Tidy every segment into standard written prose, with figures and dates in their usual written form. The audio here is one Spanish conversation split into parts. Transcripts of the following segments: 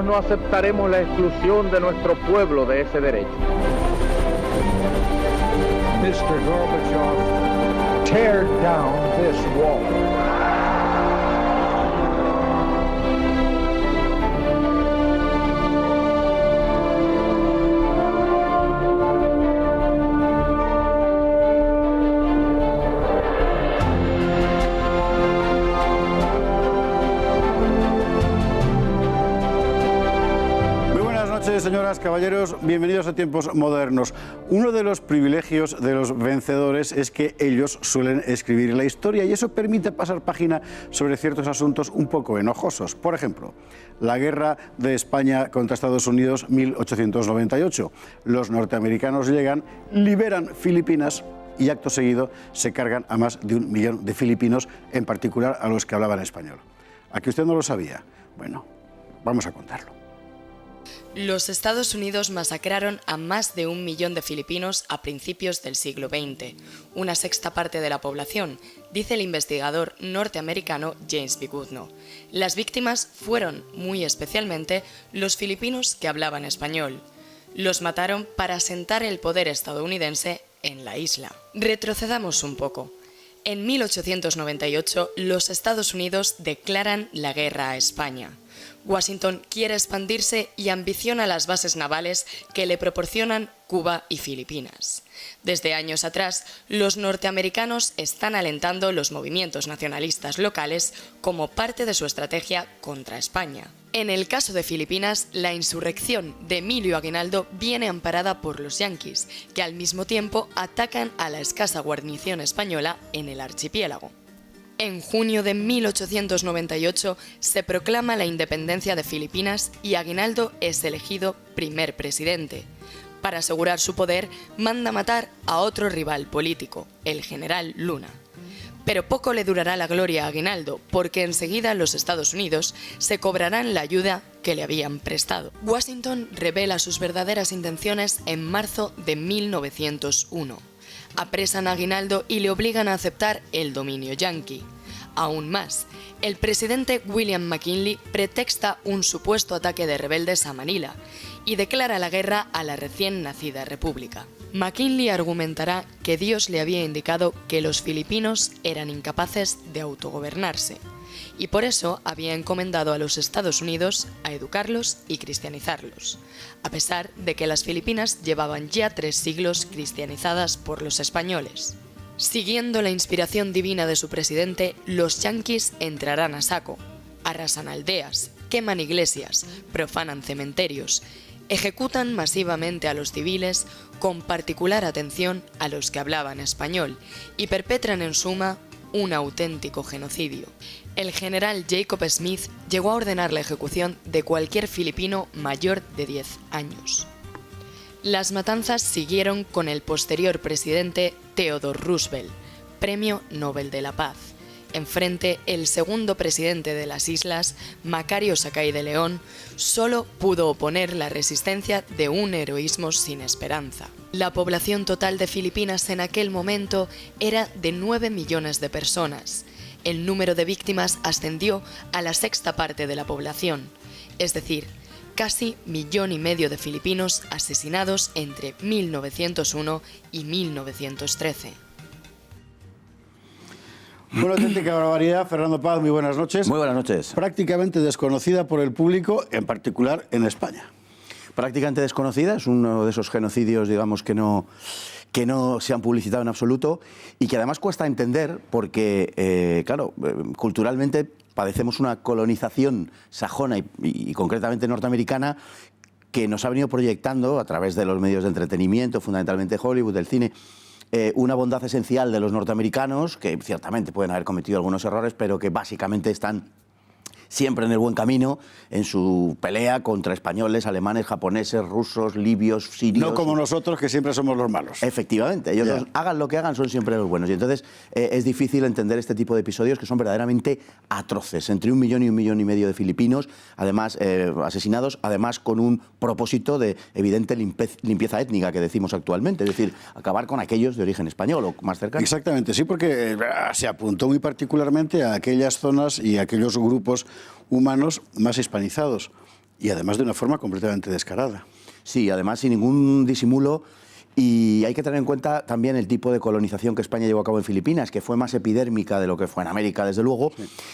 nosotros no aceptaremos la exclusión de nuestro pueblo de ese derecho. Mr. Gorbachev, tear down this wall. Señoras, caballeros, bienvenidos a Tiempos Modernos. Uno de los privilegios de los vencedores es que ellos suelen escribir la historia y eso permite pasar página sobre ciertos asuntos un poco enojosos. Por ejemplo, la guerra de España contra Estados Unidos 1898. Los norteamericanos llegan, liberan Filipinas y acto seguido se cargan a más de 1 millón de filipinos, en particular a los que hablaban español. ¿A que usted no lo sabía? Bueno, vamos a contarlo. Los Estados Unidos masacraron a más de 1 millón de filipinos a principios del siglo XX, una sexta parte de la población, dice el investigador norteamericano James B. Goodnow. Las víctimas fueron, muy especialmente, los filipinos que hablaban español. Los mataron para asentar el poder estadounidense en la isla. Retrocedamos un poco. En 1898, los Estados Unidos declaran la guerra a España. Washington quiere expandirse y ambiciona las bases navales que le proporcionan Cuba y Filipinas. Desde años atrás, los norteamericanos están alentando los movimientos nacionalistas locales como parte de su estrategia contra España. En el caso de Filipinas, la insurrección de Emilio Aguinaldo viene amparada por los yanquis, que al mismo tiempo atacan a la escasa guarnición española en el archipiélago. En junio de 1898 se proclama la independencia de Filipinas y Aguinaldo es elegido primer presidente. Para asegurar su poder, manda matar a otro rival político, el general Luna. Pero poco le durará la gloria a Aguinaldo, porque enseguida los Estados Unidos se cobrarán la ayuda que le habían prestado. Washington revela sus verdaderas intenciones en marzo de 1901. Apresan a Aguinaldo y le obligan a aceptar el dominio yanqui. Aún más, el presidente William McKinley pretexta un supuesto ataque de rebeldes a Manila y declara la guerra a la recién nacida república. McKinley argumentará que Dios le había indicado que los filipinos eran incapaces de autogobernarse y por eso había encomendado a los Estados Unidos a educarlos y cristianizarlos, a pesar de que las Filipinas llevaban ya 3 siglos cristianizadas por los españoles. Siguiendo la inspiración divina de su presidente, los yanquis entrarán a saco, arrasan aldeas, queman iglesias, profanan cementerios, ejecutan masivamente a los civiles, con particular atención a los que hablaban español, y perpetran en suma un auténtico genocidio. El general Jacob Smith llegó a ordenar la ejecución de cualquier filipino mayor de 10 años. Las matanzas siguieron con el posterior presidente Theodore Roosevelt, Premio Nobel de la Paz. Enfrente, el segundo presidente de las islas, Macario Sakai de León, solo pudo oponer la resistencia de un heroísmo sin esperanza. La población total de Filipinas en aquel momento era de 9 millones de personas. El número de víctimas ascendió a la sexta parte de la población, es decir, casi 1,5 millones de filipinos asesinados entre 1901 y 1913. Una auténtica barbaridad. Fernando Paz, muy buenas noches. Muy buenas noches. Prácticamente desconocida por el público, en particular en España. Prácticamente desconocida, es uno de esos genocidios, digamos, que no se han publicitado en absoluto y que además cuesta entender porque, claro, culturalmente padecemos una colonización sajona y concretamente norteamericana que nos ha venido proyectando a través de los medios de entretenimiento, fundamentalmente Hollywood, del cine, una bondad esencial de los norteamericanos, que ciertamente pueden haber cometido algunos errores, pero que básicamente están siempre en el buen camino en su pelea contra españoles, alemanes, japoneses, rusos, libios, sirios. No como nosotros, que siempre somos los malos. Efectivamente, ellos hagan lo que hagan, son siempre los buenos. Y entonces es difícil entender este tipo de episodios que son verdaderamente atroces. Entre 1 millón y 1,5 millones de filipinos, además asesinados, además con un propósito de evidente limpieza étnica que decimos actualmente, es decir, acabar con aquellos de origen español o más cercanos. Exactamente, sí, porque se apuntó muy particularmente a aquellas zonas y a aquellos grupos humanos más hispanizados. Y además de una forma completamente descarada. Sí, además sin ningún disimulo. Y hay que tener en cuenta también el tipo de colonización que España llevó a cabo en Filipinas, que fue más epidérmica de lo que fue en América, desde luego,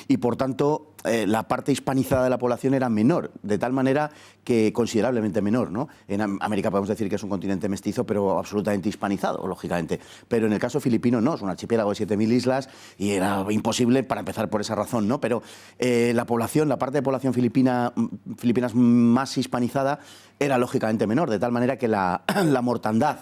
y por tanto la parte hispanizada de la población era menor, de tal manera que considerablemente menor, ¿no? En América podemos decir que es un continente mestizo, pero absolutamente hispanizado, lógicamente. Pero en el caso filipino no, es un archipiélago de 7.000 islas y era imposible para empezar por esa razón, ¿no? Pero la población, la parte de población filipinas más hispanizada era lógicamente menor, de tal manera que la mortandad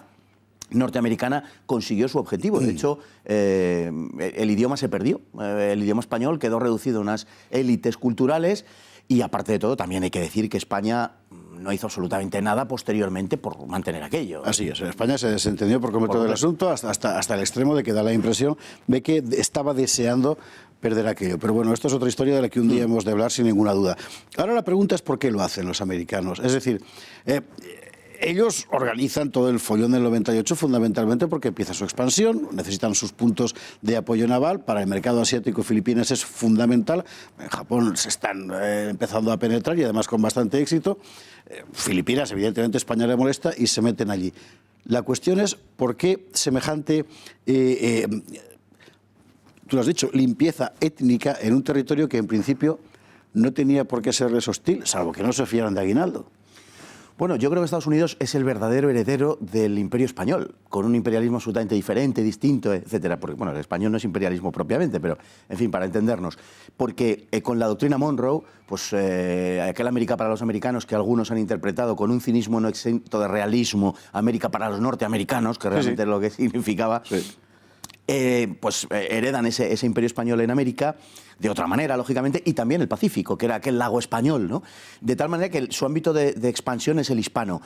norteamericana consiguió su objetivo. De hecho, el idioma se perdió. El idioma español quedó reducido a unas élites culturales y, aparte de todo, también hay que decir que España no hizo absolutamente nada posteriormente por mantener aquello. Así es, España se desentendió por completo del asunto hasta el extremo de que da la impresión de que estaba deseando perder aquello. Pero bueno, esto es otra historia de la que un día hemos de hablar sin ninguna duda. Ahora la pregunta es por qué lo hacen los americanos. Es decir, ellos organizan todo el follón del 98 fundamentalmente porque empieza su expansión, necesitan sus puntos de apoyo naval. Para el mercado asiático Filipinas es fundamental. En Japón se están empezando a penetrar y además con bastante éxito. Filipinas, evidentemente, España le molesta y se meten allí. La cuestión es por qué semejante, tú lo has dicho, limpieza étnica en un territorio que en principio no tenía por qué serles hostil, salvo que no se fiaran de Aguinaldo. Bueno, yo creo que Estados Unidos es el verdadero heredero del imperio español, con un imperialismo absolutamente diferente, distinto, etcétera. Porque, bueno, el español no es imperialismo propiamente, pero, en fin, para entendernos. Porque con la doctrina Monroe, pues aquel América para los americanos que algunos han interpretado con un cinismo no exento de realismo, América para los norteamericanos, que realmente es lo que significaba, pues heredan ese imperio español en América de otra manera, lógicamente, y también el Pacífico, que era aquel lago español, ¿no? De tal manera que su ámbito de expansión es el hispano.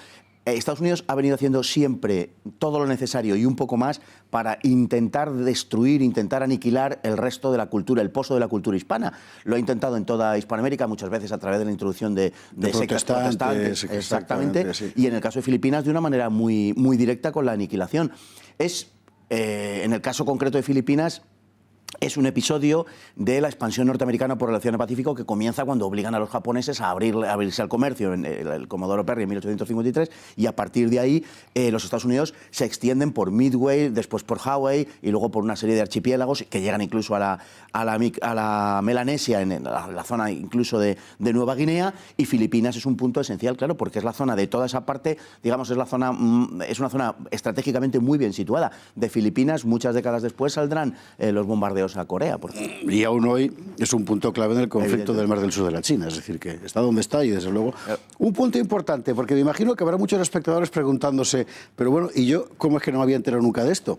Estados Unidos ha venido haciendo siempre todo lo necesario y un poco más para intentar destruir, intentar aniquilar el resto de la cultura, el pozo de la cultura hispana. Lo ha intentado en toda Hispanoamérica, muchas veces a través de la introducción de sectas protestantes, exactamente, sí. Y en el caso de Filipinas de una manera muy, muy directa con la aniquilación. En el caso concreto de Filipinas, es un episodio de la expansión norteamericana por el Océano Pacífico que comienza cuando obligan a los japoneses a abrirse al comercio en el Comodoro Perry en 1853 y a partir de ahí los Estados Unidos se extienden por Midway, después por Hawaii y luego por una serie de archipiélagos que llegan incluso a la Melanesia, en la zona incluso de Nueva Guinea, y Filipinas es un punto esencial, claro, porque es la zona de toda esa parte, digamos, es una zona estratégicamente muy bien situada. De Filipinas, muchas décadas después, saldrán los bombardeos a Corea, por ejemplo. Y aún hoy es un punto clave en el conflicto del Mar del Sur de la China, es decir, que está donde está y desde luego un punto importante, porque me imagino que habrá muchos espectadores preguntándose, pero bueno, ¿y yo cómo es que no me había enterado nunca de esto?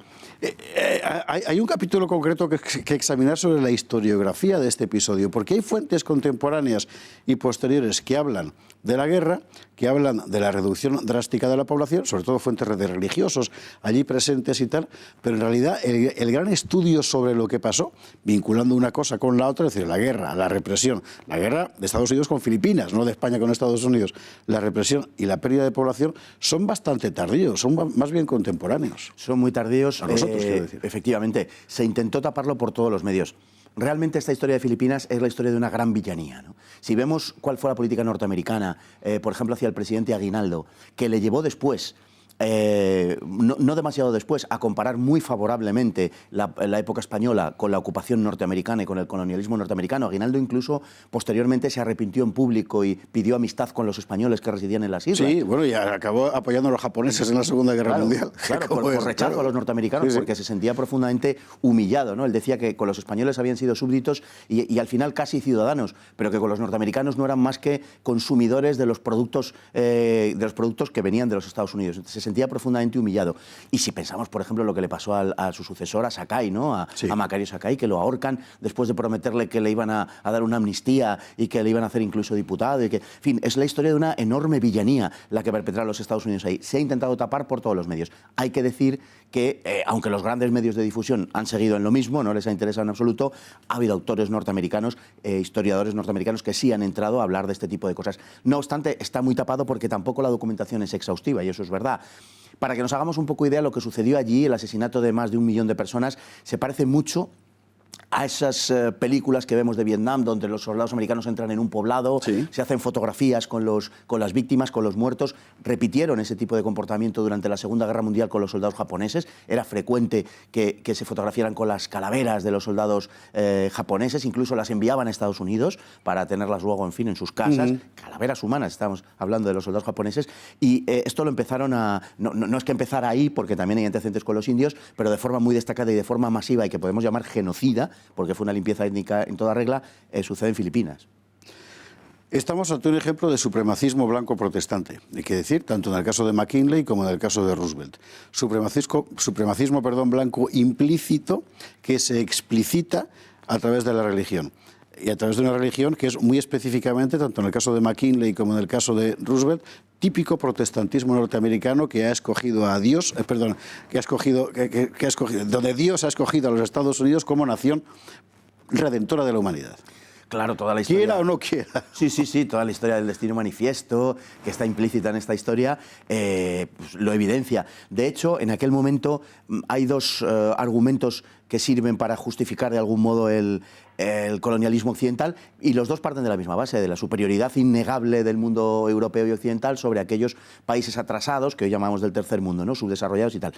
Hay un capítulo concreto que examinar sobre la historiografía de este episodio, porque hay fuentes contemporáneas y posteriores que hablan de la guerra, que hablan de la reducción drástica de la población, sobre todo fuentes de religiosos allí presentes y tal, pero en realidad el gran estudio sobre lo que pasó, vinculando una cosa con la otra, es decir, la guerra, la represión, la guerra de Estados Unidos con Filipinas, no de España con Estados Unidos, la represión y la pérdida de población son bastante tardíos, son más bien contemporáneos. Son muy tardíos. A nosotros, quiero decir. Efectivamente, se intentó taparlo por todos los medios. Realmente esta historia de Filipinas es la historia de una gran villanía, ¿no? Si vemos cuál fue la política norteamericana, por ejemplo, hacia el presidente Aguinaldo, que le llevó después, no demasiado después, a comparar muy favorablemente la época española con la ocupación norteamericana y con el colonialismo norteamericano. Aguinaldo incluso posteriormente se arrepintió en público y pidió amistad con los españoles que residían en las islas. Sí, bueno, y acabó apoyando a los japoneses en la Segunda Guerra Mundial. Claro, por rechazo a los norteamericanos, porque se sentía profundamente humillado, ¿no? Él decía que con los españoles habían sido súbditos y al final casi ciudadanos, pero que con los norteamericanos no eran más que consumidores de los productos que venían de los Estados Unidos. Entonces, se sentía profundamente humillado. Y si pensamos, por ejemplo, lo que le pasó a su sucesor, a Sakai, ¿no? A Macario Sakai, que lo ahorcan después de prometerle que le iban a dar una amnistía y que le iban a hacer incluso diputado. En fin, es la historia de una enorme villanía la que perpetraron los Estados Unidos ahí. Se ha intentado tapar por todos los medios. Hay que decir que, aunque los grandes medios de difusión han seguido en lo mismo, no les ha interesado en absoluto, ha habido autores norteamericanos, historiadores norteamericanos que sí han entrado a hablar de este tipo de cosas. No obstante, está muy tapado porque tampoco la documentación es exhaustiva, y eso es verdad. Para que nos hagamos un poco idea, lo que sucedió allí, el asesinato de más de 1 millón de personas, se parece mucho a esas películas que vemos de Vietnam, donde los soldados americanos entran en un poblado, Sí. se hacen fotografías con las víctimas, con los muertos. Repitieron ese tipo de comportamiento durante la Segunda Guerra Mundial con los soldados japoneses. Era frecuente que se fotografiaran con las calaveras de los soldados japoneses, incluso las enviaban a Estados Unidos para tenerlas luego, en fin, en sus casas. Calaveras humanas, estamos hablando de los soldados japoneses. Y esto lo empezaron a... No es que empezara ahí, porque también hay antecedentes con los indios, pero de forma muy destacada y de forma masiva, y que podemos llamar genocida, porque fue una limpieza étnica en toda regla, sucede en Filipinas. Estamos ante un ejemplo de supremacismo blanco protestante, hay que decir, tanto en el caso de McKinley como en el caso de Roosevelt. Supremacismo blanco implícito que se explicita a través de la religión. Y a través de una religión que es muy específicamente, tanto en el caso de McKinley como en el caso de Roosevelt, típico protestantismo norteamericano que ha escogido a Dios, donde Dios ha escogido a los Estados Unidos como nación redentora de la humanidad. Claro, toda la historia... Quiera o no quiera. Sí, toda la historia del destino manifiesto, que está implícita en esta historia, pues lo evidencia. De hecho, en aquel momento hay dos argumentos que sirven para justificar de algún modo el colonialismo occidental, y los dos parten de la misma base, de la superioridad innegable del mundo europeo y occidental sobre aquellos países atrasados, que hoy llamamos del tercer mundo, ¿no? Subdesarrollados y tal.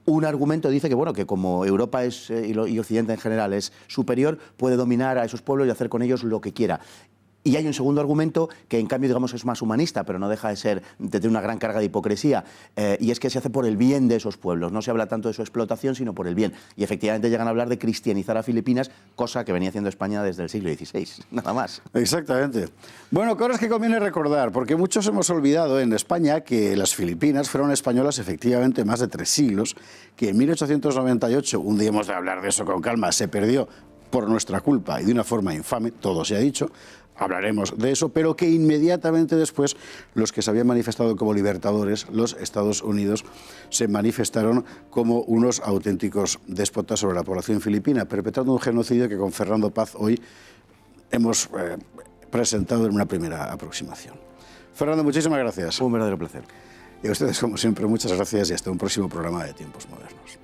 Un argumento dice que, bueno, que como Europa y Occidente en general es superior, puede dominar a esos pueblos y hacer con ellos lo que quiera. Y hay un segundo argumento que, en cambio, digamos, es más humanista, pero no deja de ser, de tener una gran carga de hipocresía, y es que se hace por el bien de esos pueblos. No se habla tanto de su explotación, sino por el bien. Y efectivamente llegan a hablar de cristianizar a Filipinas, cosa que venía haciendo España desde el siglo XVI, nada más. Exactamente. Bueno, cosas que conviene recordar, porque muchos hemos olvidado en España que las Filipinas fueron españolas efectivamente más de 3 siglos, que en 1898, un día hemos de hablar de eso con calma, se perdió por nuestra culpa y de una forma infame, todo se ha dicho. Hablaremos de eso, pero que inmediatamente después los que se habían manifestado como libertadores, los Estados Unidos, se manifestaron como unos auténticos déspotas sobre la población filipina, perpetrando un genocidio que con Fernando Paz hoy hemos presentado en una primera aproximación. Fernando, muchísimas gracias. Un verdadero placer. Y a ustedes, como siempre, muchas gracias y hasta un próximo programa de Tiempos Modernos.